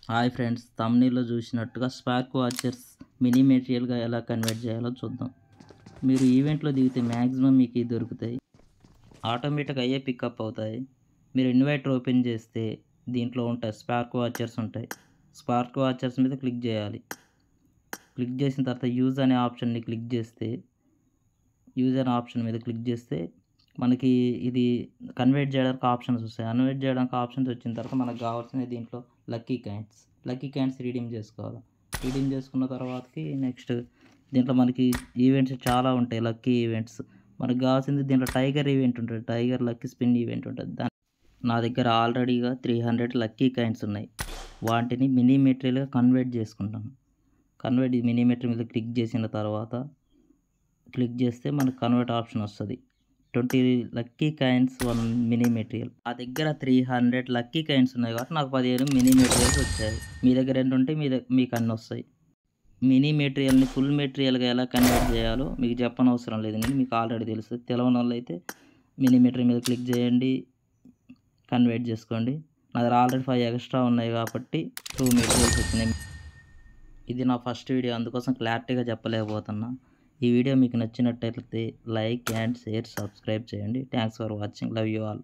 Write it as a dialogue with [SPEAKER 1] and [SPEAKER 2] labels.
[SPEAKER 1] Hi friends, థంబ్‌నెయిల్‌లో చూసినట్టుగా spark watchers mini మెటీరియల్‌గా ఎలా convert చేయాలో చూద్దాం. మీరు ఈవెంట్‌లో దిగితే మ్యాక్సిమం మీకు ఇవి దొరుకుతాయి. ఆటోమేటిక్‌గా అయ్యే పికప్ అవుతాయి. మీరు ఇన్వర్టర్ ఓపెన్ చేస్తే దీంట్లో ఉంటాయి, స్పార్క్ వాచర్స్ ఉంటాయి. స్పార్క్ వాచర్స్ మీద క్లిక్ చేయాలి. క్లిక్ చేసిన తర్వాత యూజ్ అనే ఆప్షన్‌ని క్లిక్ చేస్తే, యూజ్ అనే ఆప్షన్ మీద క్లిక్ చేస్తే మనకి ఇది కన్వర్ట్ చేయడానికి ఆప్షన్స్ వస్తాయి. కన్వర్ట్ చేయడానికి ఆప్షన్స్ వచ్చిన తర్వాత మనకు కావాల్సినవి దీంట్లో లక్కీ కాయిన్స్ రిడీమ్ చేసుకోవాలి. రిడీమ్ చేసుకున్న తర్వాతకి నెక్స్ట్ దీంట్లో మనకి ఈవెంట్స్ చాలా ఉంటాయి. లక్కీ ఈవెంట్స్ మనకు కావాల్సింది దీంట్లో టైగర్ ఈవెంట్ ఉంటుంది. టైగర్ లక్కీ స్పిన్ ఈవెంట్ ఉంటుంది. నా దగ్గర ఆల్రెడీగా 300 లక్కీ కాయిన్స్ ఉన్నాయి. వాటిని మినీ మెటీరియల్‌గా కన్వర్ట్ చేసుకుంటాను. మినీ మెటీరియల్ మీద క్లిక్ చేసిన తర్వాత క్లిక్ చేస్తే మనకు కన్వర్ట్ ఆప్షన్ వస్తది. 20 లక్కీ కాయిన్స్ 1 మినీ మెటీరియల్. నా దగ్గర 300 లక్కీ కాయిన్స్ ఉన్నాయి కాబట్టి నాకు 15 మినీ మెటీరియల్స్ వచ్చాయి. మీ దగ్గర ఎన్ని ఉంటే మీకు అన్ని వస్తాయి. మినీ మెటీరియల్‌ని ఫుల్ మెటీరియల్‌గా ఎలా కన్వర్ట్ చేయాలో మీకు చెప్పనవసరం లేదు. మీకు ఆల్రెడీ తెలుసు. తెలవనోళ్ళైతే మినీ మెటీరియల్ మీద క్లిక్ చేయండి. కన్వర్ట్ చేసుకోండి. నా దగ్గర ఆల్రెడీ 5 ఎక్స్ట్రా ఉన్నాయి కాబట్టి 2 మెటీరియల్స్ వచ్చినాయి. ఇది నా ఫస్ట్ వీడియో, అందుకోసం క్లారిటీగా చెప్పలేకపోతున్నా. ఈ వీడియో మీకు నచ్చినట్టయితే లైక్ అండ్ షేర్, సబ్స్క్రైబ్ చేయండి. Thanks for watching. Love you all.